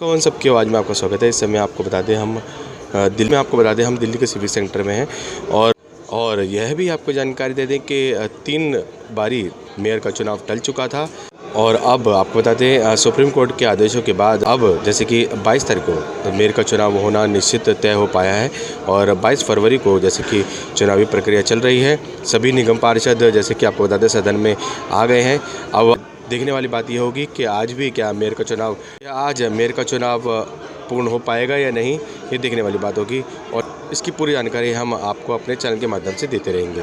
कौन सबकी आवाज़ में आपका स्वागत है। इस समय आपको बता दें हम दिल्ली के सिविक सेंटर में हैं और यह भी आपको जानकारी दे दें कि 3 बारी मेयर का चुनाव टल चुका था और अब आपको बता दें सुप्रीम कोर्ट के आदेशों के बाद अब जैसे कि 22 तारीख को मेयर का चुनाव होना निश्चित तय हो पाया है और 22 फरवरी को जैसे कि चुनावी प्रक्रिया चल रही है। सभी निगम पार्षद जैसे कि आपको बता दें सदन में आ गए हैं। अब देखने वाली बात यह होगी कि आज भी क्या मेयर का चुनाव पूर्ण हो पाएगा या नहीं, ये देखने वाली बात होगी और इसकी पूरी जानकारी हम आपको अपने चैनल के माध्यम से देते रहेंगे।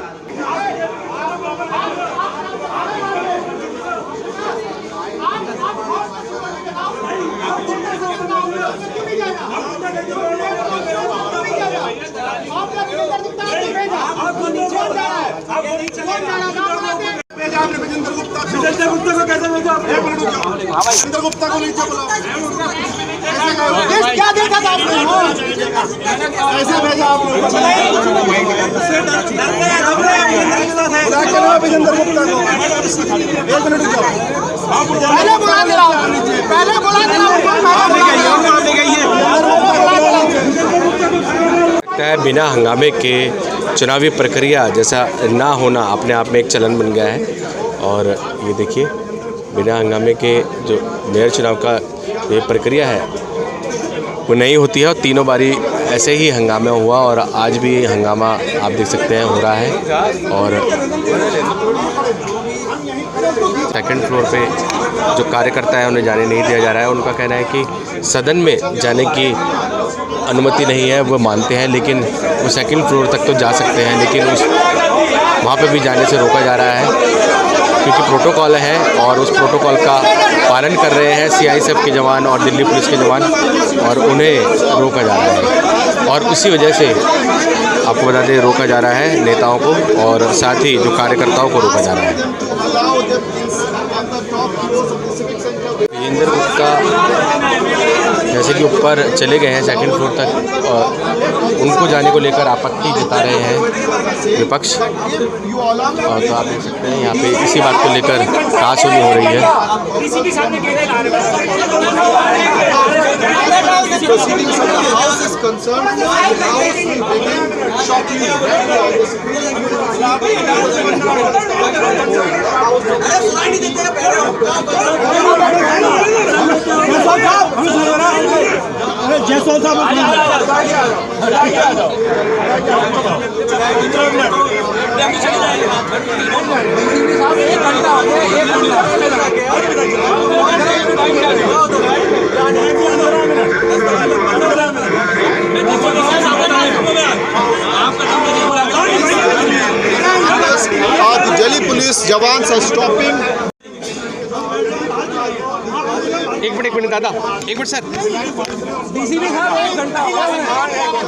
विजेंद्र गुप्ता को कैसे भेजा आपने? विजेंद्र गुप्ता को नीचे बुलाओ। क्या देखा था आपने? कैसे भेजा आपने? विजेंद्र गुप्ता को 1 मिनट रुक जाओ। पहले बुला दिलाओ। बिना हंगामे के चुनावी प्रक्रिया जैसा ना होना अपने आप में एक चलन बन गया है और ये देखिए बिना हंगामे के जो मेयर चुनाव का ये प्रक्रिया है वो नहीं होती है और 3 बारी ऐसे ही हंगामा हुआ और आज भी हंगामा आप देख सकते हैं हो रहा है। और सेकंड फ्लोर पे जो कार्यकर्ता है उन्हें जाने नहीं दिया जा रहा है। उनका कहना है कि सदन में जाने की अनुमति नहीं है, वो मानते हैं, लेकिन वो सेकंड फ्लोर तक तो जा सकते हैं, लेकिन वहाँ पे भी जाने से रोका जा रहा है क्योंकि प्रोटोकॉल है और उस प्रोटोकॉल का पालन कर रहे हैं CISF के जवान और दिल्ली पुलिस के जवान और उन्हें रोका जा रहा है। और उसी वजह से आपको बता दें रोका जा रहा है नेताओं को और साथ ही जो कार्यकर्ताओं को रोका जा रहा है। विजेंद्र गुप्ता जैसे कि ऊपर चले गए हैं सेकंड फ्लोर तक और उनको जाने को लेकर आपत्ति जता रहे हैं विपक्ष। और तो आप देख सकते हैं यहाँ पे इसी बात को लेकर कहासुनी हो रही है। दिल्ली पुलिस जवान से स्टॉपिंग। एक मिनट दादा, एक मिनट सर। डीसीपी साहब 1 घंटा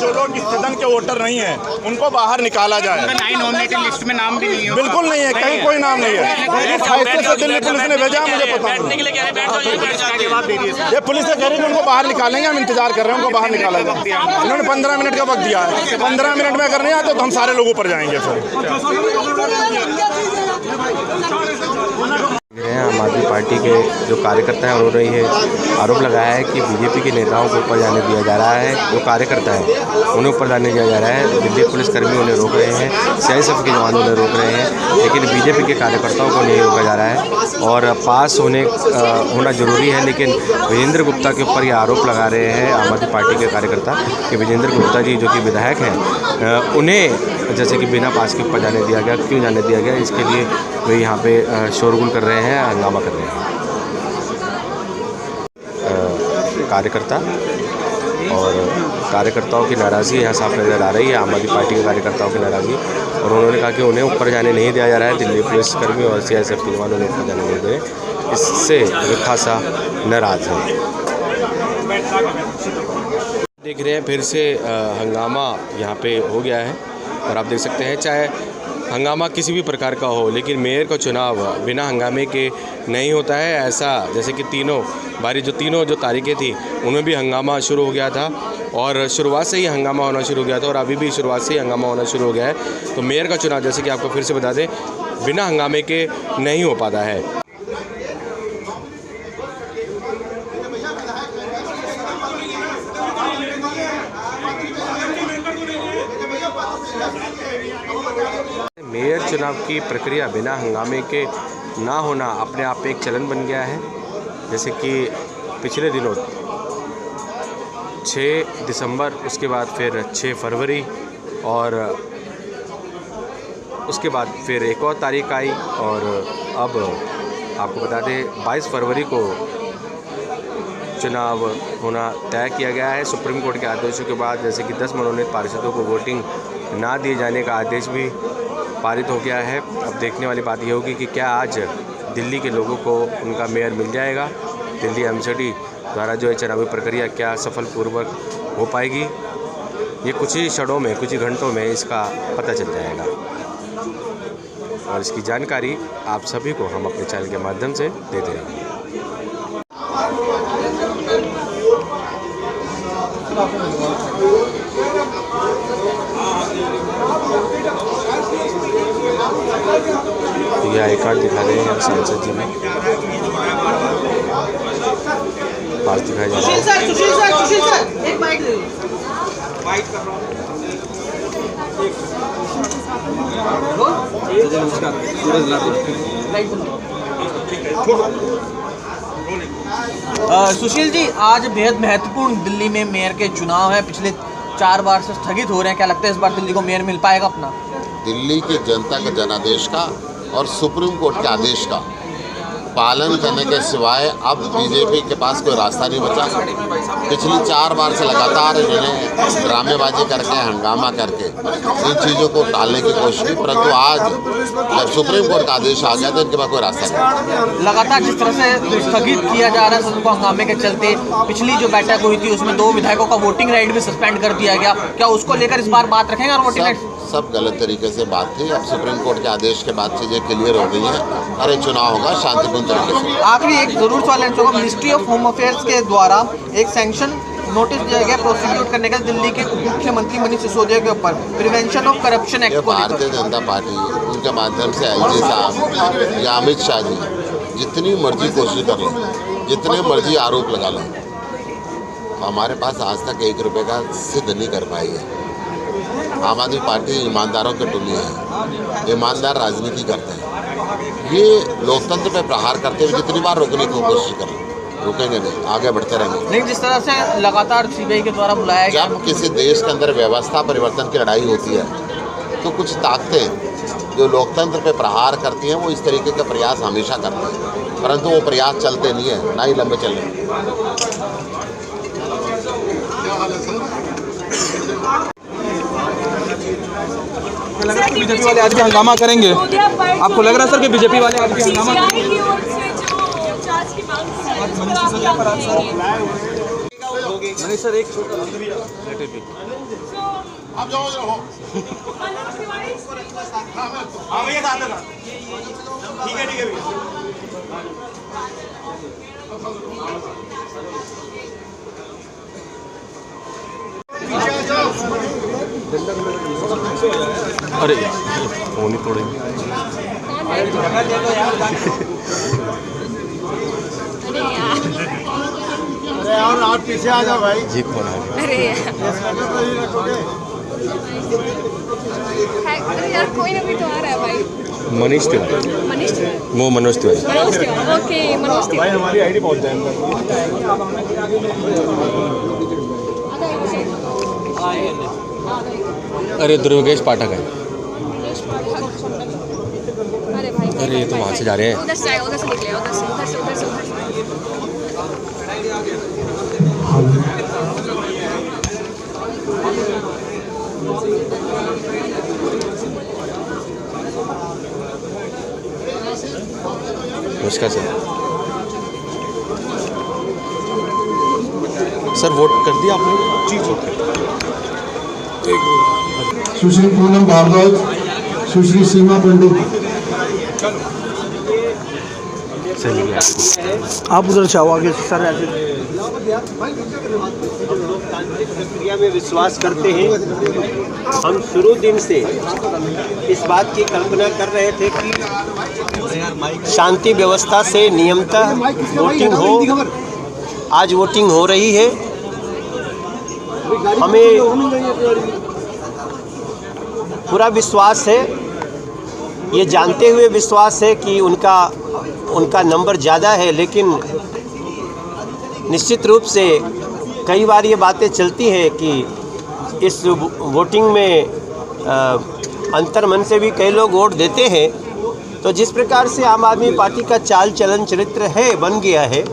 जो लोग इस सदन के वोटर नहीं है उनको बाहर निकाला जाए। नॉमिनेटेड लिस्ट में नाम भी नहीं है। बिल्कुल नहीं है, कहीं कोई नाम नहीं है। फैसले से दिल्ली पुलिस ने भेजा, मुझे पता नहीं। ये पुलिस से कह रही है उनको बाहर निकालेंगे, हम इंतजार कर रहे हैं उनको बाहर निकाला जाए। उन्होंने 15 मिनट का वक्त दिया है, 15 मिनट में अगर नहीं आते तो हम सारे लोग ऊपर जाएंगे। आम आदमी पार्टी के जो कार्यकर्ता हैं उन्होंने ये आरोप लगाया है कि बीजेपी के नेताओं को ऊपर जाने दिया जा रहा है, जो कार्यकर्ता है उन्हें ऊपर जाने दिया जा रहा है। दिल्ली पुलिसकर्मी उन्हें रोक रहे हैं, CISF के जवान उन्हें रोक रहे हैं, लेकिन बीजेपी के कार्यकर्ताओं को नहीं रोका जा रहा है। और पास होना ज़रूरी है, लेकिन विजेंद्र गुप्ता के ऊपर ये आरोप लगा रहे हैं आम आदमी पार्टी के कार्यकर्ता कि विजेंद्र गुप्ता जी जो कि विधायक हैं उन्हें जैसे कि बिना पास के ऊपर जाने दिया गया। क्यों जाने दिया गया, इसके लिए वे यहाँ पे शोरगुल कर रहे हैं, हंगामा कर रहे हैं कार्यकर्ता। और कार्यकर्ताओं की नाराज़गी यहाँ साफ नज़र आ रही है, आम आदमी पार्टी के कार्यकर्ताओं की नाराज़गी। और उन्होंने कहा कि उन्हें ऊपर जाने नहीं दिया जा रहा है, दिल्ली पुलिसकर्मी और CISF के जवान उन्हें ऊपर जाने नहीं दे रहे, इससे वे खासा नाराज़ हैं। देख रहे हैं फिर से हंगामा यहाँ पे हो गया है और आप देख सकते हैं चाहे हंगामा किसी भी प्रकार का हो, लेकिन मेयर का चुनाव बिना हंगामे के नहीं होता है। ऐसा जैसे कि तीनों तारीखें थी उनमें भी हंगामा शुरू हो गया था और शुरुआत से ही हंगामा होना शुरू हो गया था और अभी भी शुरुआत से ही हंगामा होना शुरू हो गया है। तो मेयर का चुनाव जैसे कि आपको फिर से बता दें बिना हंगामे के नहीं हो पाता है। चुनाव की प्रक्रिया बिना हंगामे के ना होना अपने आप में एक चलन बन गया है। जैसे कि पिछले दिनों 6 दिसंबर, उसके बाद फिर 6 फरवरी और उसके बाद फिर एक और तारीख आई और अब आपको बता दें 22 फरवरी को चुनाव होना तय किया गया है। सुप्रीम कोर्ट के आदेशों के बाद जैसे कि 10 मनोनीत पार्षदों को वोटिंग ना दिए जाने का आदेश भी पारित हो गया है। अब देखने वाली बात यह होगी कि क्या आज दिल्ली के लोगों को उनका मेयर मिल जाएगा। दिल्ली एमसीडी द्वारा जो है चुनावी प्रक्रिया क्या सफलपूर्वक हो पाएगी, ये कुछ ही क्षणों में, कुछ ही घंटों में इसका पता चल जाएगा। और इसकी जानकारी आप सभी को हम अपने चैनल के माध्यम से देते रहेंगे। ये आई कार्ड दिखा रहे हैं सांसद जी में, पास दिखाया जा रहा है। सुशील सर एक माइक दे सुशील जी, आज बेहद महत्वपूर्ण दिल्ली में मेयर के चुनाव है। पिछले 4 बार से स्थगित हो रहे हैं। क्या लगता है इस बार दिल्ली को मेयर मिल पाएगा अपना? दिल्ली की जनता के जनादेश का और सुप्रीम कोर्ट के आदेश का पालन करने के सिवाय अब बीजेपी के पास कोई रास्ता नहीं बचा। पिछली 4 बार से लगातार इन्होंने ड्रामेबाजी करके, हंगामा करके इन चीज़ों को टालने की कोशिश की, परंतु आज जब सुप्रीम कोर्ट का आदेश आ गया तो इनके पास कोई रास्ता नहीं। लगातार जिस तरह से स्थगित किया जा रहा है सदन को हंगामे के चलते, पिछली जो बैठक हुई थी उसमें 2 विधायकों का वोटिंग राइट भी सस्पेंड कर दिया गया। क्या उसको लेकर इस बार बात रखेंगे? और वोटिंग राइट सब गलत तरीके से बात थी। अब सुप्रीम कोर्ट के आदेश के बाद चीज़ें क्लियर हो गई हैं। अरे चुनाव होगा शांतिपूर्ण तरीके से। आखिरी एक जरूर सवाल है, मिनिस्ट्री ऑफ होम अफेयर्स के द्वारा एक सैंक्शन नोटिस दिया गया प्रोसिक्यूट करने का दिल्ली के उप मुख्यमंत्री मनीष सिसोदिया के ऊपर, प्रिवेंशन ऑफ करप्शन एक्ट को लेकर। भारतीय जनता पार्टी उनके माध्यम से एलजी साहब या अमित शाह जी जितनी मर्जी कोशिश कर लें, जितने मर्जी आरोप लगा लें, हमारे पास आज तक 1 रुपये का सिद्ध नहीं कर पाई है। आम आदमी पार्टी ईमानदारों की टोली है, ईमानदार राजनीति करते हैं। ये लोकतंत्र पे प्रहार करते हुए जितनी बार रोकने की कोशिश करें, रुकेंगे नहीं, आगे बढ़ते रहेंगे। नहीं, जिस तरह से लगातार सीबीआई के द्वारा बुलाया गया, जब किसी देश के अंदर व्यवस्था परिवर्तन की लड़ाई होती है तो कुछ ताकतें जो लोकतंत्र पे प्रहार करती हैं वो इस तरीके का प्रयास हमेशा करते हैं, परंतु वो प्रयास चलते नहीं है, ना ही लंबे चलेंगे। लग रहा है कि बीजेपी वाले आज भी हंगामा करेंगे। आपको लग रहा है सर कि बीजेपी वाले आज भी हंगामा करेंगे? नहीं सर, एक आप जाओ हाँ भैया साथ देना। ठीक है भैया। अरे फोन ही तोड़ेंगे। अरे यार आप पीछे आ जाओ भाई जी। कौन आ गया? अरे यार कोई ना भी तो आ रहा है भाई। मनीष तिवारी। मनीष तिवारी, वो मनोज तिवारी। मनोज तिवारी, ओके मनोज तिवारी। भाई हमारी आईडी पहुंच जाएंगे। अरे दुर्गेश पाठक है। अरे भाई, अरे ये तो वहाँ से जा रहे हैं। उधर से आएगा, उधर से निकलेगा, उधर से उधर से उधर से उधर से। नमस्कार सर, वोट कर दिया आपने? जी वोट कर दिया। सुश्री पूनम भारद्वाज, सुश्री सीमा पंडित। आप उधर से आवागे सर। प्रक्रिया में विश्वास करते हैं। हम शुरू दिन से इस बात की कल्पना कर रहे थे कि शांति व्यवस्था से नियमतः वोटिंग हो। आज वोटिंग हो रही है। हमें पूरा विश्वास है ये जानते हुए विश्वास है कि उनका नंबर ज़्यादा है, लेकिन निश्चित रूप से कई बार ये बातें चलती हैं कि इस वोटिंग में अंतर्मन से भी कई लोग वोट देते हैं। तो जिस प्रकार से आम आदमी पार्टी का चाल चलन चरित्र है, बन गया है,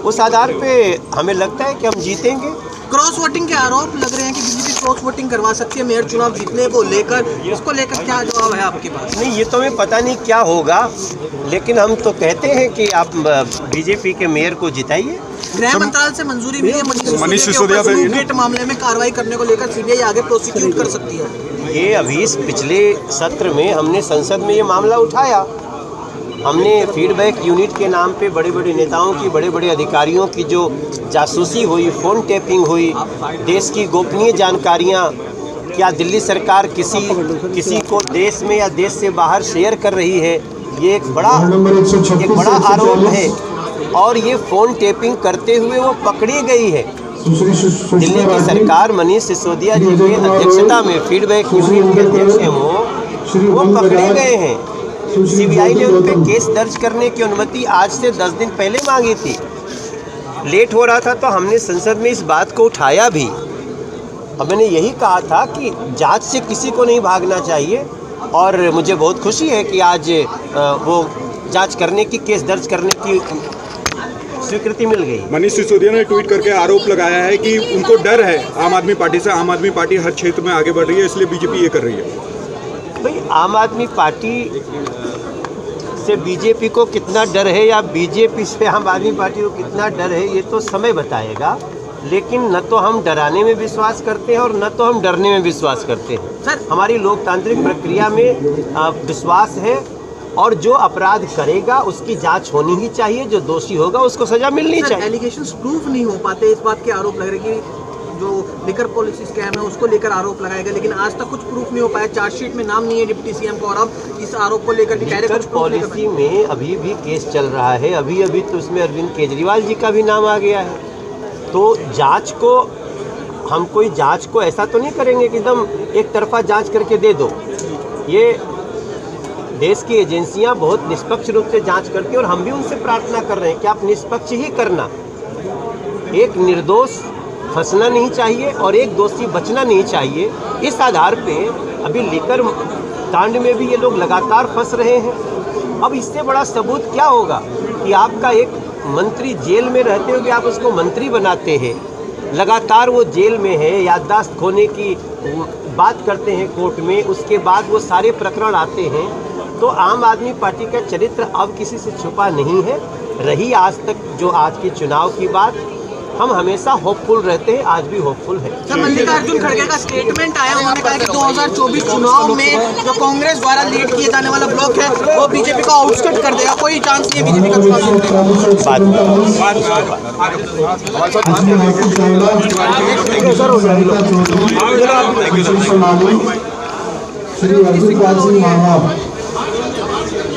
उस आधार पे हमें लगता है कि हम जीतेंगे। क्रॉस वोटिंग के आरोप लग रहे हैं कि बीजेपी क्रॉस वोटिंग करवा सकती है मेयर चुनाव जीतने को लेकर, इसको लेकर क्या जवाब है आपके पास? नहीं, ये तो हमें पता नहीं क्या होगा, लेकिन हम तो कहते हैं कि आप बीजेपी के मेयर को जिताइए। गृह मंत्रालय से मंजूरी मिली है मनीष सिसोदिया पे गेट मामले में कार्रवाई करने को लेकर, सीबीआई आगे प्रोसिक्यूट कर सकती है। ये अभी इस पिछले सत्र में हमने संसद में ये मामला उठाया। हमने फीडबैक यूनिट के नाम पे बड़े बड़े नेताओं की, बड़े बड़े अधिकारियों की जो जासूसी हुई, फ़ोन टैपिंग हुई, देश की गोपनीय जानकारियाँ, क्या दिल्ली सरकार किसी को देश में या देश से बाहर शेयर कर रही है, ये एक बड़ा आरोप है। और ये फ़ोन टैपिंग करते हुए वो पकड़ी गई है। दिल्ली की सरकार मनीष सिसोदिया जी की अध्यक्षता में फीडबैक यूनिट के अध्यक्ष हैं वो पकड़े गए हैं। सीबीआई ने उन पर केस दर्ज करने की अनुमति आज से 10 दिन पहले मांगी थी। लेट हो रहा था तो हमने संसद में इस बात को उठाया भी। अब मैंने यही कहा था कि जांच से किसी को नहीं भागना चाहिए, और मुझे बहुत खुशी है कि आज वो जांच करने की, केस दर्ज करने की स्वीकृति मिल गई। मनीष सिसोदिया ने ट्वीट करके आरोप लगाया है कि उनको डर है आम आदमी पार्टी से। आम आदमी पार्टी हर क्षेत्र में आगे बढ़ रही है, इसलिए बीजेपी ये कर रही है। भाई, आम आदमी पार्टी से बीजेपी को कितना डर है या बीजेपी से आम आदमी पार्टी को कितना डर है, ये तो समय बताएगा। लेकिन न तो हम डराने में विश्वास करते हैं और न तो हम डरने में विश्वास करते हैं। सर, हमारी लोकतांत्रिक प्रक्रिया में विश्वास है, और जो अपराध करेगा उसकी जांच होनी ही चाहिए, जो दोषी होगा उसको सजा मिलनी चाहिए। एलिगेशंस प्रूफ नहीं हो पाते, इस बात के आरोप लग रहे हैं कि जो लिकर पॉलिसी स्कैम है उसको लेकर आरोप लगाया गया, लेकिन आज तक कुछ प्रूफ नहीं हो पाया। चार्जशीट में नाम नहीं है डिप्टी सीएम का, और अब इस आरोप को लेकर लिकर पॉलिसी में अभी भी केस चल रहा है। अभी तो उसमें अरविंद केजरीवाल जी का भी नाम आ गया है। तो जाँच को, हम कोई जाँच को ऐसा तो नहीं करेंगे कि एकदम एक तरफा जाँच करके दे दो। ये देश की एजेंसियां बहुत निष्पक्ष रूप से जांच करती हैं, और हम भी उनसे प्रार्थना कर रहे हैं कि आप निष्पक्ष ही करना। एक निर्दोष फंसना नहीं चाहिए और एक दोषी बचना नहीं चाहिए। इस आधार पे अभी लेकर कांड में भी ये लोग लगातार फंस रहे हैं। अब इससे बड़ा सबूत क्या होगा कि आपका एक मंत्री जेल में रहते हुए आप उसको मंत्री बनाते हैं, लगातार वो जेल में है, याददाश्त खोने की बात करते हैं कोर्ट में, उसके बाद वो सारे प्रकरण आते हैं। तो आम आदमी पार्टी का चरित्र अब किसी से छुपा नहीं है। रही आज तक जो आज की चुनाव की बात, हम हमेशा होपफुल रहते हैं, आज भी होपफुल है। सर, मल्लिकार्जुन खड़गे का स्टेटमेंट आया, उन्होंने कहा कि 2024 चुनाव में जो कांग्रेस द्वारा लीड किए जाने वाला ब्लॉक है वो बीजेपी को आउटस्कट कर देगा। कोई चांस नहीं है बीजेपी का चुनाव जीतने का।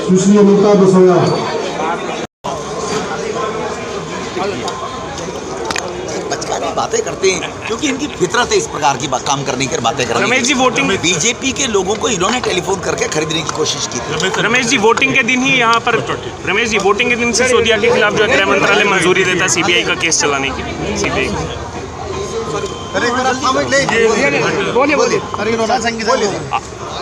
सुश्री अमिता बसोया। बचकाने बातें करते हैं क्योंकि इनकी फितरत है इस प्रकार की काम करने की, बातें करने। रमेश जी, वोटिंग में बीजेपी के लोगों को इन्होंने टेलीफोन करके खरीदने की कोशिश की थी। रमेश जी, वोटिंग के दिन ही यहाँ पर रमेश जी वोटिंग के दिन सिसोदिया के खिलाफ जो गृह मंत्रालय मंजूरी देता है सीबीआई का केस चलाने की। सीबीआई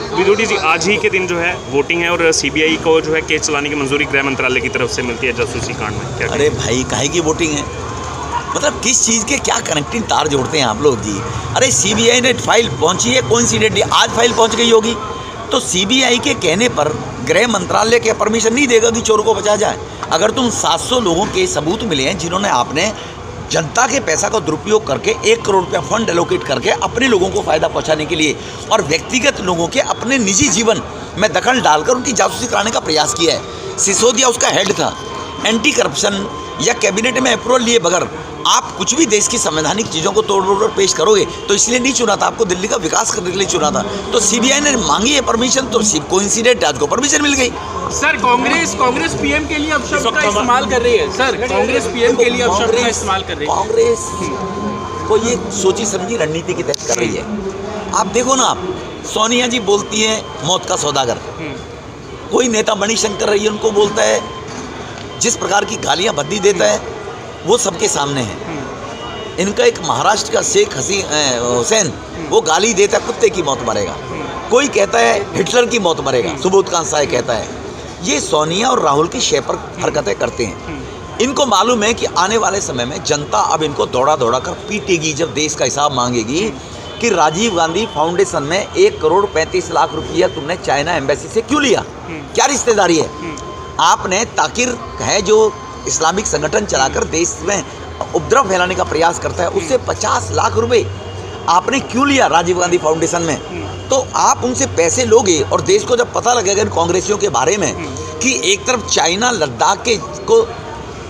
विदुटी जी, आज ही के दिन जो है वोटिंग है और सीबीआई को जो है केस चलाने की मंजूरी गृह मंत्रालय की तरफ से मिलती है जासूसी कांड में। क्या अरे भाई, काहे की वोटिंग है? मतलब किस चीज़ के क्या कनेक्टिंग तार जोड़ते हैं आप लोग जी? अरे सीबीआई ने फाइल पहुंची है, कोइंसिडेंटली आज फाइल पहुंच गई होगी, तो सीबीआई के कहने पर गृह मंत्रालय के परमिशन नहीं देगा कि चोर को बचा जाए। अगर तुम 700 लोगों के सबूत मिले हैं जिन्होंने आपने जनता के पैसा का दुरुपयोग करके 1 करोड़ रुपया फंड एलोकेट करके अपने लोगों को फ़ायदा पहुंचाने के लिए और व्यक्तिगत लोगों के अपने निजी जीवन में दखल डालकर उनकी जासूसी कराने का प्रयास किया है। सिसोदिया उसका हेड था। एंटी करप्शन या कैबिनेट में अप्रूवल लिए बगैर आप कुछ भी देश की संवैधानिक चीज़ों को तोड़ पेश करोगे, तो इसलिए नहीं चुना था, आपको दिल्ली का विकास करने के लिए चुना था। तो सीबीआई ने मांगी है परमिशन, तो कोइंसिडेंट आज को परमिशन मिल गई। सर, कांग्रेस पीएम के लिए अपशब्द का इस्तेमाल कर रही है। सर, कांग्रेस पीएम के लिए अपशब्द का इस्तेमाल कर रही है। कांग्रेस को ये सोची समझी रणनीति के तहत कर रही है। आप देखो ना, सोनिया जी बोलती है मौत का सौदागर, कोई नेता मणिशंकर रही उनको बोलता है, जिस प्रकार की गालियाँ भद्दी देता है वो सबके सामने है। इनका एक महाराष्ट्र का शेख हुसैन वो गाली देता है कुत्ते की मौत मरेगा, कोई कहता है हिटलर की मौत मरेगा, सुबोध कांत साय कहता है। ये सोनिया और राहुल की शय पर हरकतें करते हैं। इनको मालूम है कि आने वाले समय में जनता अब इनको दौड़ा दौड़ा कर पीटेगी जब देश का हिसाब मांगेगी कि राजीव गांधी फाउंडेशन में 1,35,00,000 रुपया तुमने चाइना एम्बेसी से क्यों लिया, क्या रिश्तेदारी है। आपने ताकिर है जो इस्लामिक संगठन चलाकर देश में उपद्रव फैलाने का प्रयास करता है, उससे 50 लाख रुपए आपने क्यों लिया राजीव गांधी फाउंडेशन में। तो आप उनसे पैसे लोगे और देश को जब पता लगेगा इन कांग्रेसियों के बारे में कि एक तरफ चाइना लद्दाख को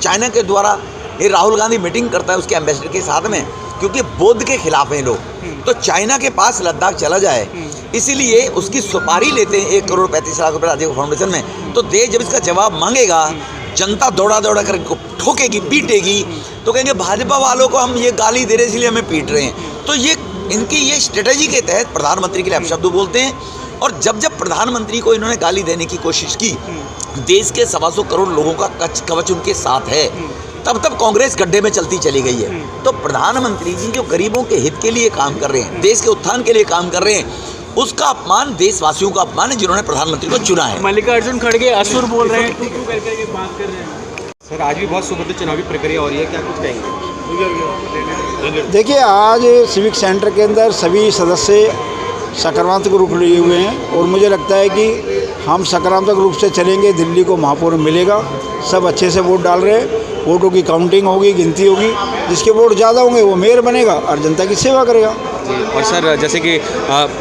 चाइना के द्वारा ये राहुल गांधी मीटिंग करता है उसके एम्बेसडर के साथ में, क्योंकि बौद्ध के खिलाफ हैं लोग, तो चाइना के पास लद्दाख चला जाए इसीलिए उसकी सुपारी लेते हैं 1,35,00,000 रुपये राजीव फाउंडेशन में। तो देश जब इसका जवाब मांगेगा, जनता दौड़ा दौड़ा कर इनको ठोकेगी पीटेगी, तो कहेंगे भाजपा वालों को हम ये गाली दे रहे हैं इसलिए हमें पीट रहे हैं। तो ये इनकी ये स्ट्रेटजी के तहत प्रधानमंत्री के लिए अपशब्द बोलते हैं। और जब जब प्रधानमंत्री को इन्होंने गाली देने की कोशिश की, देश के 125 करोड़ लोगों का कवच उनके साथ है, तब तब कांग्रेस गड्ढे में चलती चली गई है। तो प्रधानमंत्री जी जो गरीबों के हित के लिए काम कर रहे हैं, देश के उत्थान के लिए काम कर रहे हैं, उसका अपमान देशवासियों का अपमान है जिन्होंने प्रधानमंत्री को चुना है। मल्लिकार्जुन खड़गे असुर बोल रहे हैं, तू करके ये बात कर रहे हैं। सर आज भी बहुत सुभद्र चुनावी प्रक्रिया हो रही है, क्या कुछ कहेंगे? देखिए, आज सिविक सेंटर के अंदर सभी सदस्य सकारात्मक रूप लिए हुए हैं और मुझे लगता है कि हम सकारात्मक रूप से चलेंगे, दिल्ली को महापौर मिलेगा। सब अच्छे से वोट डाल रहे हैं, वोटों की काउंटिंग होगी, गिनती होगी, जिसके वोट ज़्यादा होंगे वो मेयर बनेगा और जनता की सेवा करेगा। और सर जैसे कि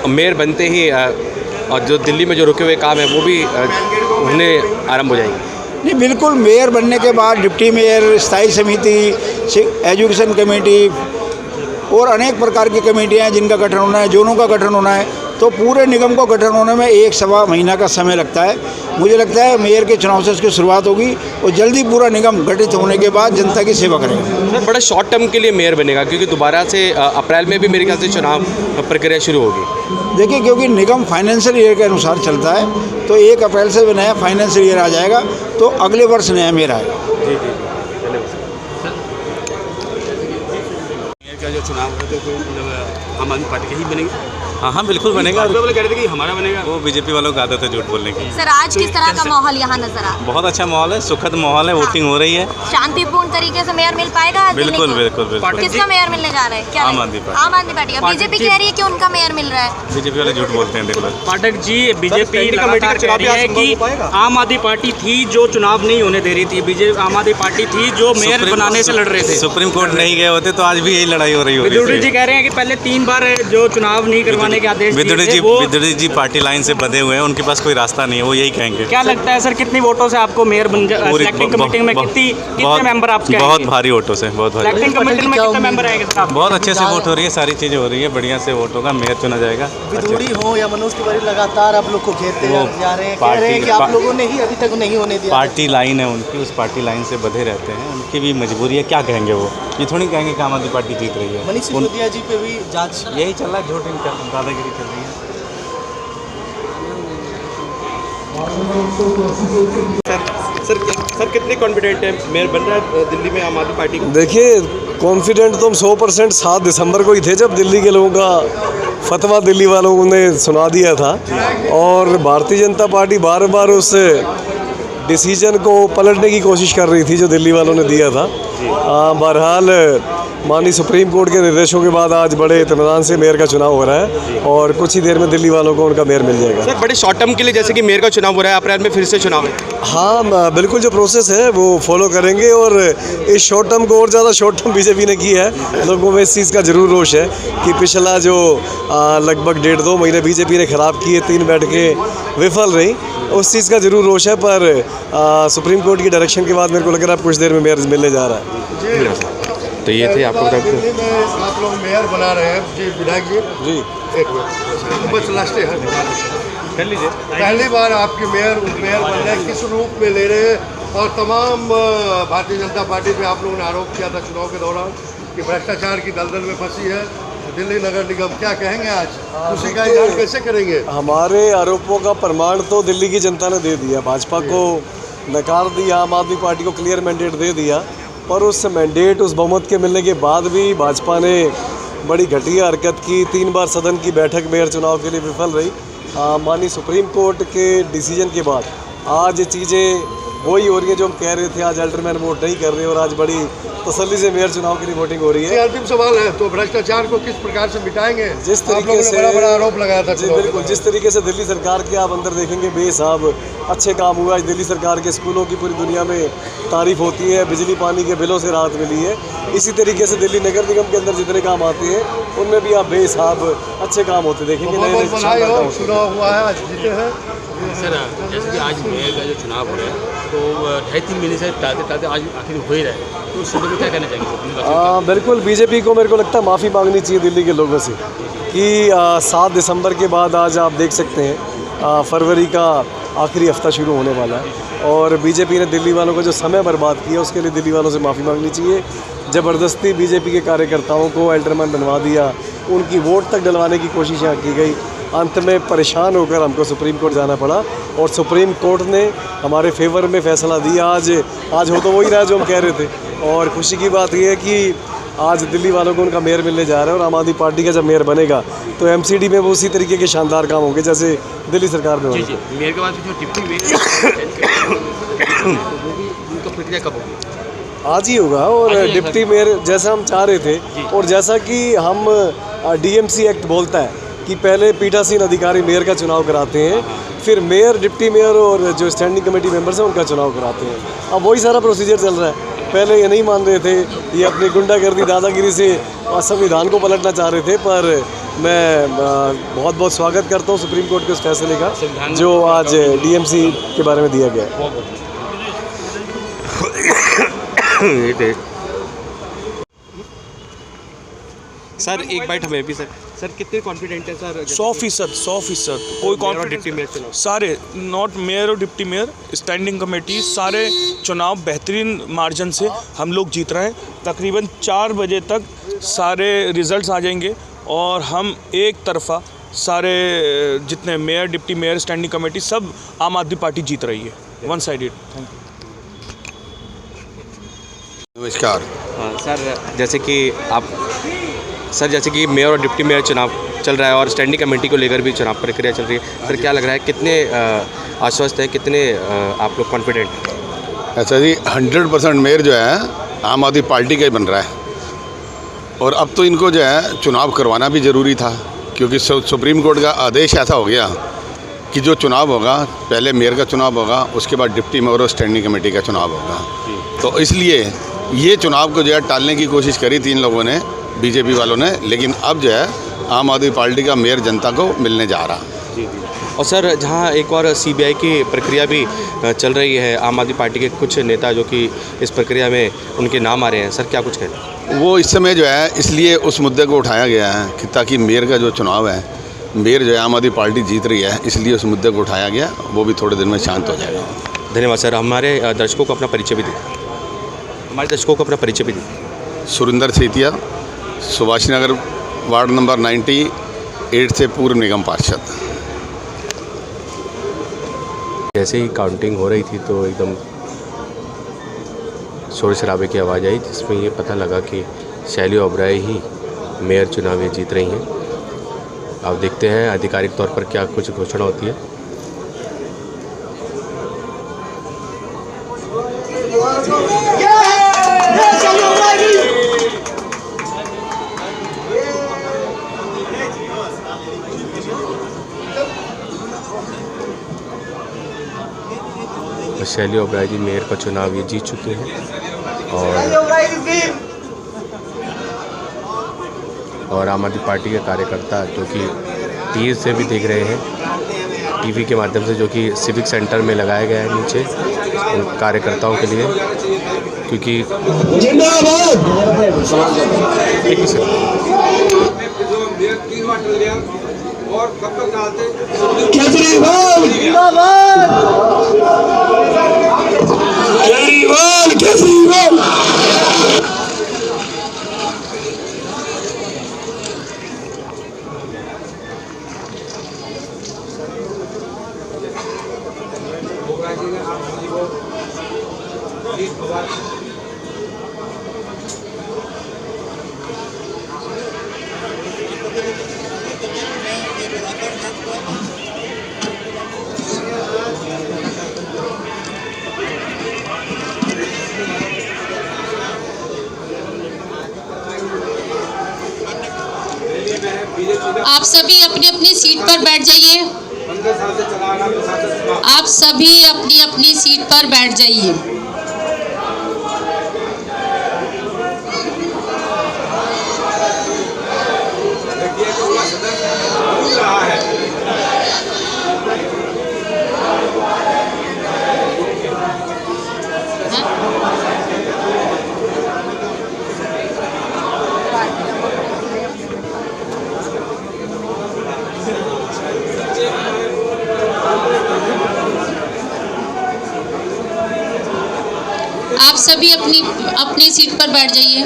मेयर बनते ही और जो दिल्ली में जो रुके हुए काम है वो भी उन्हें आरंभ हो जाएंगे। नहीं, बिल्कुल मेयर बनने के बाद डिप्टी मेयर, स्थायी समिति, एजुकेशन कमेटी और अनेक प्रकार की कमेटियां हैं जिनका गठन होना है, जोनों का गठन होना है, तो पूरे निगम को गठन होने में 1-1.25 महीना का समय लगता है। मुझे लगता है मेयर के चुनाव से इसकी शुरुआत होगी और जल्दी पूरा निगम गठित होने के बाद जनता की सेवा करेगा। सर बड़ा शॉर्ट टर्म के लिए मेयर बनेगा क्योंकि दोबारा से अप्रैल में भी मेरे ख्याल से चुनाव प्रक्रिया शुरू होगी। देखिए, क्योंकि निगम फाइनेंशियल ईयर के अनुसार चलता है, तो 1 अप्रैल से नया फाइनेंशियल ईयर आ जाएगा, तो अगले वर्ष नया मेयर आएगा। का जो चुनाव है तो आम आदमी पार्टी का ही बनेगा? हाँ बिल्कुल बनेगा। वाले कह रहे थे कि हमारा बनेगा, वो बीजेपी वालों की आदत है झूठ बोलने की। सर आज किस तरह का माहौल यहाँ नजर आ रहा है? बहुत अच्छा माहौल है, सुखद माहौल है, वोटिंग हो रही है। शांतिपूर्ण तरीके से मेयर मिल पाएगा? बिल्कुल बिल्कुल बिल्कुल। किसका मेयर मिलने जा रहा है? क्या आम आदमी पार्टी। आम आदमी पार्टी का। बीजेपी कह रही है कि उनका मेयर मिल रहा है। बीजेपी वाले झूठ बोलते हैं। देखो पाठक जी, बीजेपी लगातार कह रही है कि आम आदमी पार्टी थी जो चुनाव नहीं होने दे रही थी, बीजेपी आम आदमी पार्टी थी जो मेयर बनाने से लड़ रहे थे। सुप्रीम कोर्ट नहीं गए होते तो आज भी यही लड़ाई हो रही होगी। विदुड़ी जी कह रहे हैं कि पहले 3 बार जो चुनाव नहीं करवाने के आदेश विदुड़ी जी पार्टी लाइन से बंधे हुए हैं, उनके पास कोई रास्ता नहीं है, वो यही कहेंगे। क्या लगता है सर, कितनी वोटों से आपको मेयर सिलेक्टिंग कमेटी में कितने मेंबर आप कहेंगे? बहुत भारी वोटों से, बहुत भारी। सिलेक्टिंग कमेटी में कितने मेंबर आएंगे सर? बहुत अच्छे से वोट हो रही है, सारी चीज़ें हो रही है, बढ़िया से वोट होगा, मेयर चुना जाएगा। विदुड़ी हो या मनोज तिवारी लगातार आप लोग को घेरते जा रहे हैं, कह रहे हैं कि आप लोगों ने ही अभी तक नहीं होने दिया। पार्टी लाइन है उनकी, उस पार्टी लाइन से बंधे रहते हैं, उनकी भी मजबूरी है। क्या कहेंगे वो, ये थोड़ी कहेंगे कि आम आदमी पार्टी जीत रही है। मनीष सिसोदिया जी पे भी जांच यही चल रहा है, झूठ दादागिरी चल रही है। सर कितने कॉन्फिडेंट है मेयर बन रहा है दिल्ली में आम आदमी पार्टी को? देखिए, कॉन्फिडेंट तो हम 100% 7 दिसंबर को ही थे जब दिल्ली के लोगों का फतवा दिल्ली वालों ने सुना दिया था, और भारतीय जनता पार्टी बार बार उस डिसीजन को पलटने की कोशिश कर रही थी जो दिल्ली वालों ने दिया था। बहरहाल माननीय सुप्रीम कोर्ट के निर्देशों के बाद आज बड़े इत्मीनान से मेयर का चुनाव हो रहा है और कुछ ही देर में दिल्ली वालों को उनका मेयर मिल जाएगा। सर बड़े शॉर्ट टर्म के लिए जैसे कि मेयर का चुनाव हो रहा है, अप्रैल में फिर से चुनाव है। हाँ बिल्कुल, जो प्रोसेस है वो फॉलो करेंगे और इस शॉर्ट टर्म को और ज़्यादा शॉर्ट टर्म बीजेपी ने की है। लोगों में इस चीज़ का ज़रूर रोष है कि पिछला जो लगभग 1.5-2 महीने बीजेपी ने ख़राब किए, 3 बैठकें विफल रही, उस चीज़ का ज़रूर रोष है। पर सुप्रीम कोर्ट की डायरेक्शन के बाद मेरे को लग रहा है कुछ देर में मेयर मिलने जा रहा है। तो ये थे आपको बता दिल्ली में आप लोग मेयर बना रहे हैं जी, विधायक जी। एक मिनट बस लास्ट है, कर लीजिए। पहली बार आपके मेयर बन रहे किस रूप में ले रहे हैं, और तमाम भारतीय जनता पार्टी पे आप लोगों ने आरोप किया था चुनाव के दौरान कि भ्रष्टाचार की दलदल में फंसी है, दिल्ली नगर निगम, क्या कहेंगे आज? खुशी का इजहार कैसे करेंगे? हमारे आरोपों का प्रमाण तो दिल्ली की जनता ने दे दिया, भाजपा को नकार दिया, आम आदमी पार्टी को क्लियर मैंडेट दे दिया, पर उस मैंडेट, उस बहुमत के मिलने के बाद भी भाजपा ने बड़ी घटिया हरकत की। 3 बार सदन की बैठक मेयर चुनाव के लिए विफल रही। माननीय सुप्रीम कोर्ट के डिसीजन के बाद आज चीज़ें वही हो रही है जो हम कह रहे थे। आज अल्टरमैन वोट नहीं कर रहे और आज बड़ी तसल्ली से मेयर चुनाव के लिए वोटिंग हो रही है। अंतिम सवाल है, तो भ्रष्टाचार को किस प्रकार से मिटाएंगे? जिस तरीके से बड़ा आरोप लगाया था, जी बिल्कुल, जिस तरीके से दिल्ली सरकार के आप अंदर देखेंगे बेसाब अच्छे काम हुआ। आज दिल्ली सरकार के स्कूलों की पूरी दुनिया में तारीफ होती है, बिजली पानी के बिलों से राहत मिली है। इसी तरीके से दिल्ली नगर निगम के अंदर जितने काम आते हैं उनमें भी आप बेसाब अच्छे काम होते देखेंगे। चुनाव हुआ है, आज जीते हैं सर। जैसे कि आज मेयर का जो चुनाव हो रहा है तो 2.5-3 महीने से टालते आज आखिर हो ही रहा है, तो उस स्थिति में क्या कहना चाहेंगे? बिल्कुल, बीजेपी को मेरे को लगता है माफ़ी मांगनी चाहिए दिल्ली के लोगों से कि 7 दिसंबर के बाद आज आप देख सकते हैं फरवरी का आखिरी हफ्ता शुरू होने वाला है और बीजेपी ने दिल्ली वालों को जो समय बर्बाद किया उसके लिए दिल्ली वालों से माफ़ी मांगनी चाहिए। ज़बरदस्ती बीजेपी के कार्यकर्ताओं को अल्टरमैन बनवा दिया, उनकी वोट तक डलवाने की कोशिश यहाँ की गई। अंत में परेशान होकर हमको सुप्रीम कोर्ट जाना पड़ा और सुप्रीम कोर्ट ने हमारे फेवर में फ़ैसला दिया। आज हो तो वही रहा जो हम कह रहे थे और खुशी की बात यह है कि आज दिल्ली वालों को उनका मेयर मिलने जा रहा है और आम आदमी पार्टी का जब मेयर बनेगा तो एमसीडी में वो उसी तरीके के शानदार काम होंगे जैसे दिल्ली सरकार में। जी मेयर के बाद जो डिप्टी मेयर उनका प्रक्रिया कब होगी? आज ही होगा और डिप्टी मेयर जैसा हम चाह रहे थे और जैसा कि हम डीएमसी एक्ट बोलता है कि पहले पीठासीन अधिकारी मेयर का चुनाव कराते हैं, फिर मेयर, डिप्टी मेयर और जो स्टैंडिंग कमेटी मेंबर्स हैं उनका चुनाव कराते हैं। अब वही सारा प्रोसीजर चल रहा है। पहले ये नहीं मान रहे थे, ये अपनी गुंडागर्दी दादागिरी से संविधान को पलटना चाह रहे थे, पर मैं बहुत बहुत स्वागत करता हूँ सुप्रीम कोर्ट के उस फैसले का जो आज डीएमसी के बारे में दिया गया है। सर एक बाइट हमें भी सर कितने कॉन्फिडेंट है सर? 100% कोई कॉन्फिडेंस सारे नॉट मेयर और डिप्टी मेयर, स्टैंडिंग कमेटी, सारे चुनाव बेहतरीन मार्जिन से हम लोग जीत रहे हैं। तकरीबन 4 बजे तक सारे रिजल्ट्स आ जाएंगे और हम एक तरफा सारे जितने mayor, deputy mayor, standing committee सब आम आदमी पार्टी जीत रही है, 1 साइडेड। Thank you. नमस्कार सर, जैसे कि मेयर और डिप्टी मेयर चुनाव चल रहा है और स्टैंडिंग कमेटी को लेकर भी चुनाव प्रक्रिया चल रही है, सर क्या लग रहा है, कितने आश्वस्त हैं, कितने आप लोग कॉन्फिडेंट? ऐसा जी 100% मेयर जो है आम आदमी पार्टी का ही बन रहा है और अब तो इनको जो है चुनाव करवाना भी ज़रूरी था क्योंकि सुप्रीम कोर्ट का आदेश ऐसा हो गया कि जो चुनाव होगा पहले मेयर का चुनाव होगा, उसके बाद डिप्टी मेयर और स्टैंडिंग कमेटी का चुनाव होगा। तो इसलिए ये चुनाव को जो है टालने की कोशिश करी 3 लोगों ने, बीजेपी वालों ने, लेकिन अब जो है आम आदमी पार्टी का मेयर जनता को मिलने जा रहा। और सर जहां एक और सीबीआई की प्रक्रिया भी चल रही है, आम आदमी पार्टी के कुछ नेता जो कि इस प्रक्रिया में उनके नाम आ रहे हैं, सर क्या कुछ कहना है? वो इस समय जो है इसलिए उस मुद्दे को उठाया गया है कि ताकि मेयर का जो चुनाव है, मेयर जो है आम आदमी पार्टी जीत रही है, इसलिए उस मुद्दे को उठाया गया, वो भी थोड़े दिन में शांत हो जाएगा। धन्यवाद सर। हमारे दर्शकों को अपना परिचय भी दी। सुरेंद्र सेतिया, सुभाष नगर वार्ड नंबर 98 से पूर्व निगम पार्षद। जैसे ही काउंटिंग हो रही थी तो एकदम शोर शराबे की आवाज़ आई जिसमें ये पता लगा कि शैली ओबराय ही मेयर चुनाव ये जीत रही हैं। अब देखते हैं आधिकारिक तौर पर क्या कुछ घोषणा होती है। शैली ओबराय जी मेयर का चुनाव ये जीत चुकी हैं और आम आदमी पार्टी के कार्यकर्ता जो कि तीर से भी देख रहे हैं टीवी के माध्यम से, जो कि सिविक सेंटर में लगाया गया है नीचे उन कार्यकर्ताओं के लिए, क्योंकि आप सभी अपनी अपनी सीट पर बैठ जाइए। आप सभी अपनी अपनी सीट पर बैठ जाइए। आप सभी अपनी अपनी सीट पर बैठ जाइए।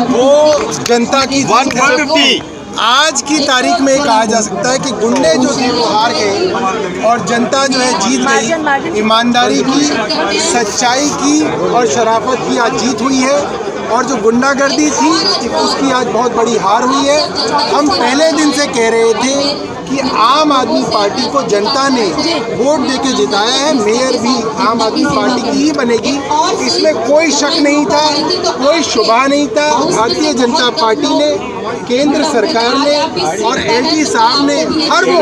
वो जनता की 150 आज की तारीख में कहा जा सकता है कि गुंडे जो थे वो हार गए और जनता जो है जीत गई। ईमानदारी की, सच्चाई की और शराफत की आज जीत हुई है और जो गुंडागर्दी थी उसकी आज बहुत बड़ी हार हुई है। हम पहले दिन से कह रहे थे कि आम आदमी पार्टी को जनता ने वोट देके जिताया है, मेयर भी आम आदमी पार्टी की ही बनेगी, इसमें कोई शक नहीं था, कोई शुबा नहीं था। भारतीय जनता पार्टी ने, केंद्र सरकार ने और एलजी साहब ने हर वो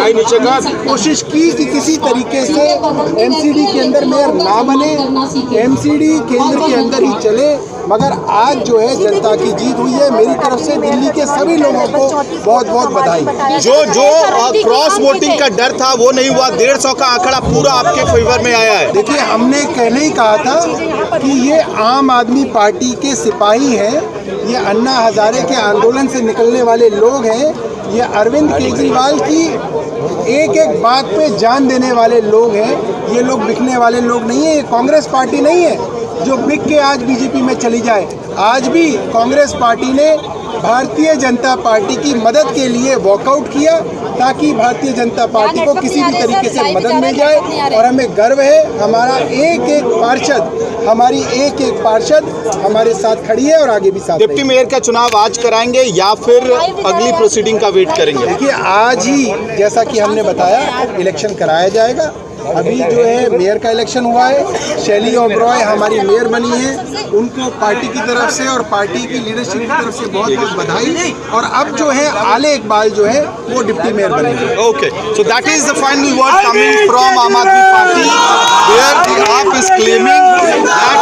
कोशिश की कि किसी तरीके से एमसीडी के अंदर मेयर ना बने, एमसीडी केंद्र के अंदर ही चले, मगर आज जो है जनता की जीत हुई है। मेरी तरफ से दिल्ली के सभी लोगों को बहुत बहुत बधाई। जो क्रॉस वोटिंग का डर था वो नहीं हुआ, 150 का आंकड़ा पूरा आपके फेवर में आया है। देखिए, हमने पहले ही कहा था कि ये आम आदमी पार्टी के सिपाही हैं, ये अन्ना हजारे के आंदोलन से निकलने वाले लोग हैं, ये अरविंद केजरीवाल की एक एक बात पे जान देने वाले लोग हैं। ये लोग बिकने वाले लोग नहीं है, ये कांग्रेस पार्टी नहीं है जो बिक के आज बीजेपी में चली जाए। आज भी कांग्रेस पार्टी ने भारतीय जनता पार्टी की मदद के लिए वॉकआउट किया ताकि भारतीय जनता पार्टी को किसी भी तरीके से मदद मिल जाए और हमें गर्व है हमारा एक एक पार्षद हमारे साथ खड़ी है और आगे भी साथ। डिप्टी मेयर का चुनाव आज कराएंगे या फिर अगली प्रोसीडिंग का वेट करेंगे? देखिए, आज ही जैसा कि हमने बताया इलेक्शन कराया जाएगा। अभी जो है मेयर का इलेक्शन हुआ है, शैली ओबरॉय हमारी मेयर बनी है, उनको पार्टी की तरफ से और पार्टी की लीडरशिप की तरफ से बहुत बहुत बधाई। और अब जो है आले इकबाल जो है वो डिप्टी मेयर बनेंगे। Okay, so that is the final word coming from आम आदमी पार्टी, वेयर द आप is claiming that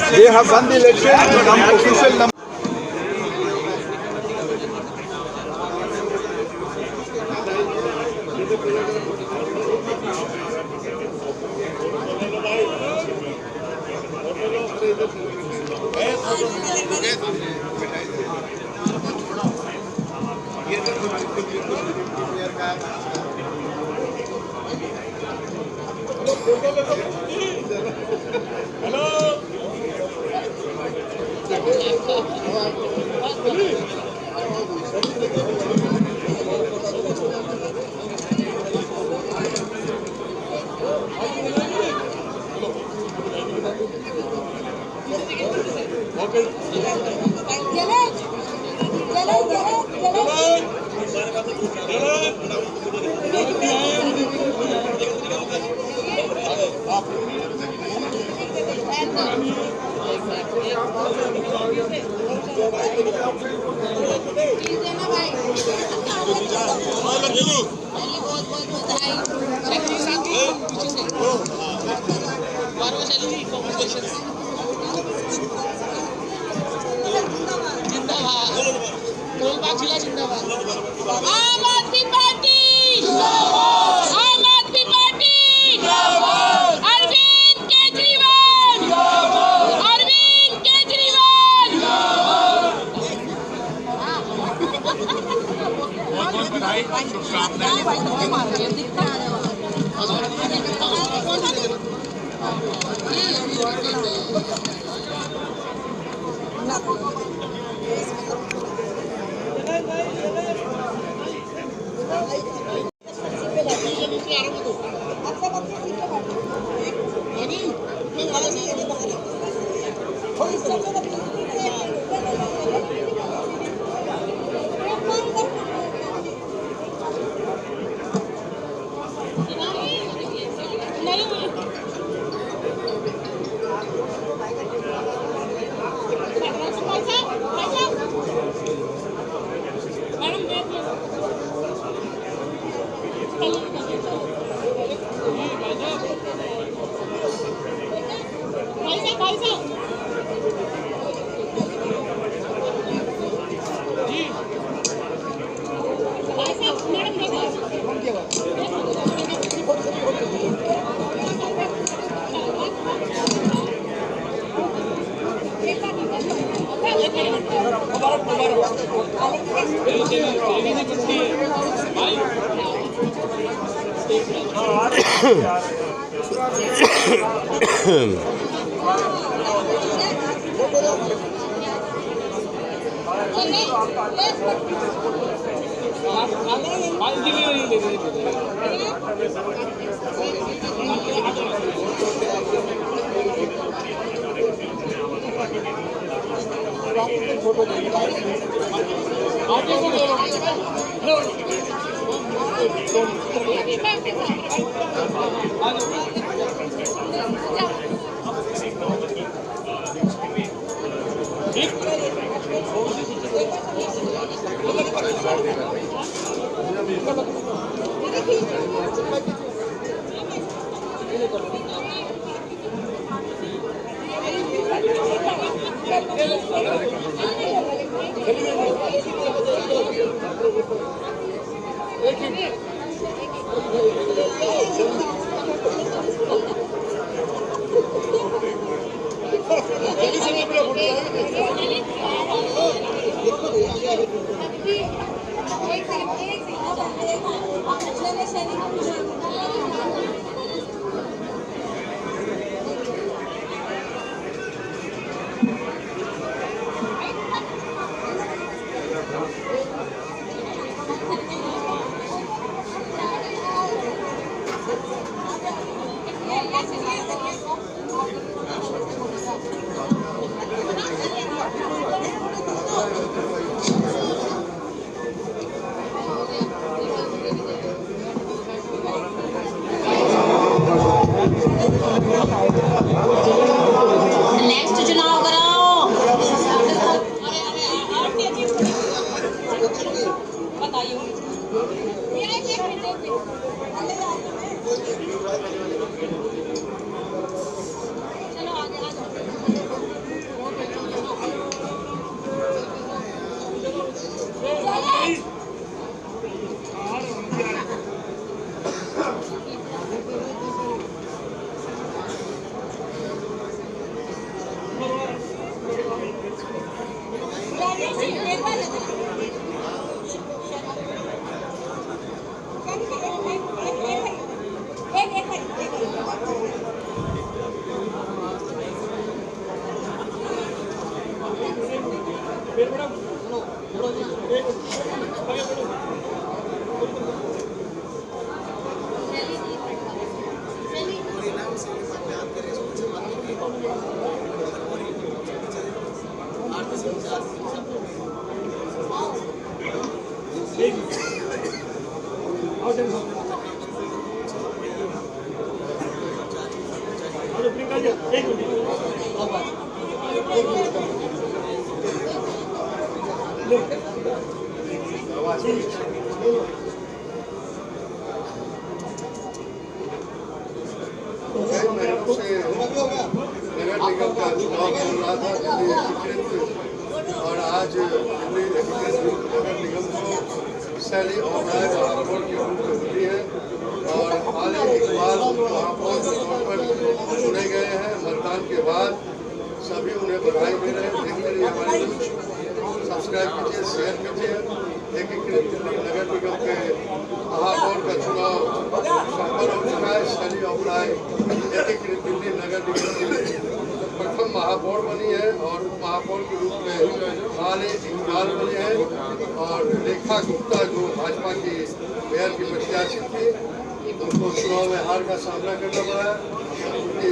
they have won the election, become official number. आम आदमी पार्टी, आम आदमी पार्टी, अरविंद केजरीवाल, अरविंद केजरीवाल। और आज दिल्ली नगर निगम को सैली और की होती है और हाल ही इकबाल महापौर के तौर पर चुने गए हैं। मतदान के बाद सभी उन्हें बधाई दे रहे हैं। देखते रहिए हमारे न्यूज़, सब्सक्राइब कीजिए, शेयर कीजिए। एकीकृत दिल्ली नगर निगम के महापौर का चुनाव संपन्न हो चुका है। शैली ओबराय एकीकृत दिल्ली नगर निगम की प्रथम महापौर बनी है और महापौर के रूप में माले इकबाल बने हैं और रेखा गुप्ता जो भाजपा की मेयर की प्रत्याशी थी उनको चुनाव में हार का सामना करना पड़ा क्योंकि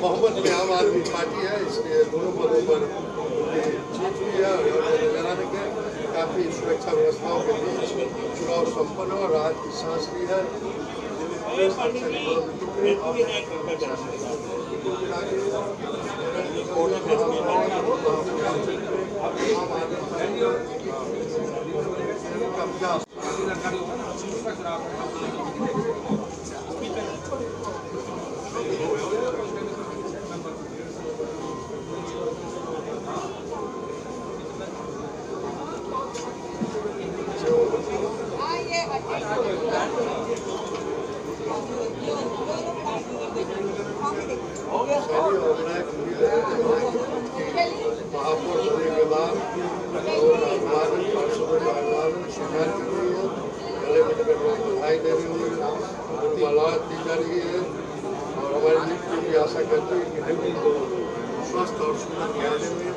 बहुमत में आम आदमी पार्टी है, इसलिए दोनों पदों पर जीत हुई है और कराने के काफ़ी सुरक्षा व्यवस्थाओं के बीच चुनाव संपन्न और राहत की सांस ली है। महापौर होने के बाद स्वीकार कर रही है, गले में बधाई दे रही है, माला दी जा रही है और हमारी नीति भी आशा करती है कि दिल्ली को स्वस्थ और सुंदर बनाने में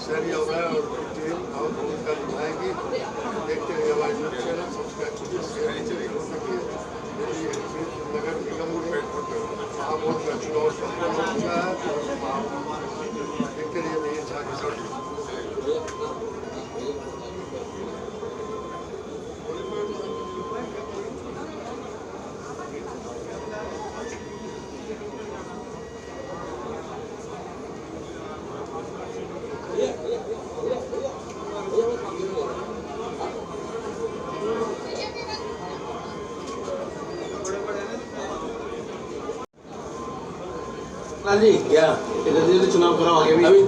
शहरी अवैध और टीम और भूमिका निभाएगी। देखते हुए हमारे न्यूज चैनल सब्सक्राइब कीजिए, दिल्ली नगर निगम में महापौर का चुनाव संपन्न हो चुका है। देखते रहिए मेरी झांकी। जी क्या जल्दी चुनाव कराओ आगे भी अभी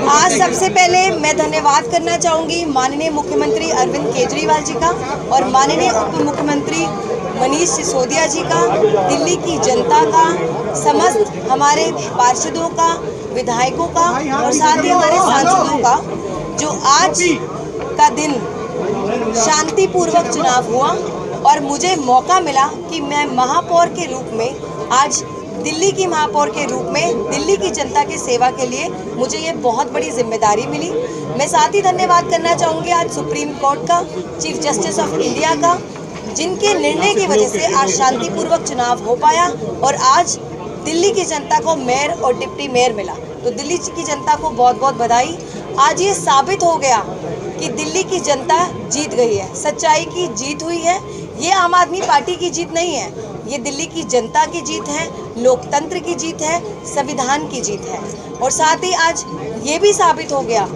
आज सबसे पहले मैं धन्यवाद करना चाहूँगी माननीय मुख्यमंत्री अरविंद केजरीवाल जी का और माननीय उप मुख्यमंत्री मनीष सिसोदिया जी का, दिल्ली की जनता का, समस्त हमारे पार्षदों का, विधायकों का और साथ ही हमारे सांसदों का, जो आज का दिन शांतिपूर्वक चुनाव हुआ और मुझे मौका मिला कि मैं महापौर के रूप में आज दिल्ली की महापौर के रूप में दिल्ली की जनता की सेवा के लिए मुझे ये बहुत बड़ी जिम्मेदारी मिली। मैं साथ ही धन्यवाद करना चाहूँगी आज सुप्रीम कोर्ट का, चीफ जस्टिस ऑफ इंडिया का, जिनके निर्णय की वजह से आज शांतिपूर्वक चुनाव हो पाया और आज दिल्ली की जनता को मेयर और डिप्टी मेयर मिला। तो दिल्ली की जनता को बहुत बहुत बधाई। आज ये साबित हो गया कि दिल्ली की जनता जीत गई है, सच्चाई की जीत हुई है। ये आम आदमी पार्टी की जीत नहीं है, ये दिल्ली की जनता की जीत है, लोकतंत्र की जीत है, संविधान की जीत है। और साथ ही आज ये भी साबित हो गया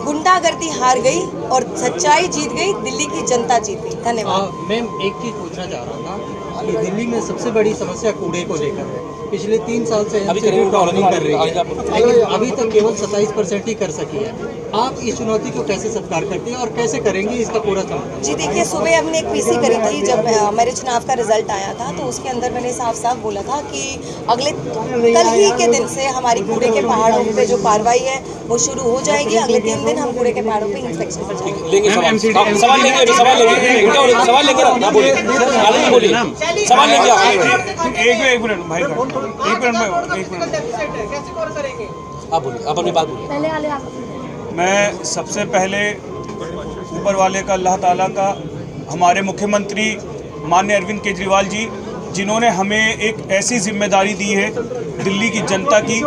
गुंडागर्दी हार गई और सच्चाई जीत गई, दिल्ली की जनता जीत गई। धन्यवाद। मैम एक चीज़ पूछना चाह रहा था कि दिल्ली में सबसे बड़ी समस्या कूड़े को लेकर है। पिछले 3 साल से कॉलोनी कर रही है, लेकिन अभी तक केवल 27% ही कर सकी है। आप इस चुनौती को कैसे स्वीकार करते हैं और कैसे करेंगे इसका पूरा समाधान? जी देखिए, सुबह हमने एक पीसी करी थी जब मेरे चुनाव का रिजल्ट आया था, तो उसके अंदर मैंने साफ साफ बोला था कि अगले कल ही के दिन से हमारी कूड़े के पहाड़ों पे जो कार्रवाई है वो शुरू हो जाएगी। अगले 3 दिन हम कूड़े के पहाड़ों पे इंस्पेक्शन पर जाएंगे। आप अपनी बात बोलिए। मैं सबसे पहले ऊपर वाले का, अल्लाह ताला का, हमारे मुख्यमंत्री माननीय अरविंद केजरीवाल जी, जिन्होंने हमें एक ऐसी जिम्मेदारी दी है दिल्ली की जनता की,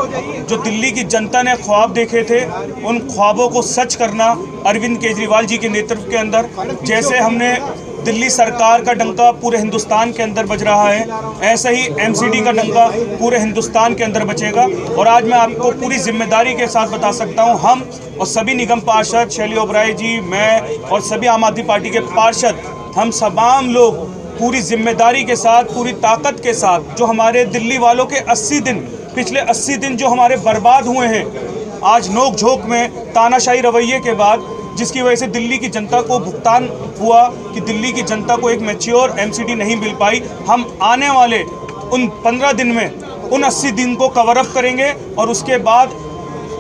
जो दिल्ली की जनता ने ख्वाब देखे थे, उन ख्वाबों को सच करना अरविंद केजरीवाल जी के नेतृत्व के अंदर, जैसे हमने दिल्ली सरकार का डंका पूरे हिंदुस्तान के अंदर बज रहा है, ऐसे ही एमसीडी का डंका पूरे हिंदुस्तान के अंदर बचेगा। और आज मैं आपको पूरी जिम्मेदारी के साथ बता सकता हूं, हम और सभी निगम पार्षद, शैली ओबराय जी, मैं और सभी आम आदमी पार्टी के पार्षद, हम तमाम लोग पूरी जिम्मेदारी के साथ, पूरी ताकत के साथ जो हमारे दिल्ली वालों के 80 दिन, पिछले 80 दिन जो हमारे बर्बाद हुए हैं, आज नोक झोंक में तानाशाही रवैये के बाद, जिसकी वजह से दिल्ली की जनता को भुगतान हुआ कि दिल्ली की जनता को एक मैच्योर एमसीडी नहीं मिल पाई, हम आने वाले उन 15 दिन में उन 80 दिन को कवर अप करेंगे और उसके बाद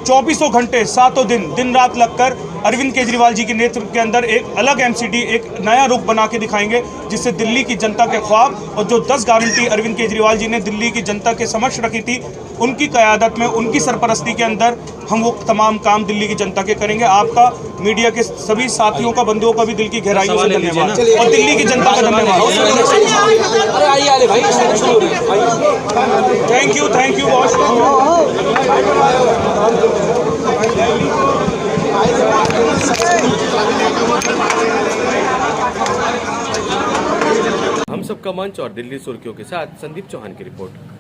24 घंटे 7 दिन दिन रात लगकर अरविंद केजरीवाल जी के नेतृत्व के अंदर एक अलग एमसीडी, एक नया रुख बना के दिखाएंगे, जिससे दिल्ली की जनता के ख्वाब और जो 10 गारंटी अरविंद केजरीवाल जी ने दिल्ली की जनता के समक्ष रखी थी, उनकी क़यादत में, उनकी सरपरस्ती के अंदर हम वो तमाम काम दिल्ली की जनता के करेंगे। आपका, मीडिया के सभी साथियों का, बंधुओं का भी दिल की गहराइयों से धन्यवाद और दिल्ली की जनता का धन्यवाद। थैंक यू बहुत। हम सबका मंच और दिल्ली सुर्खियों के साथ संदीप चौहान की रिपोर्ट।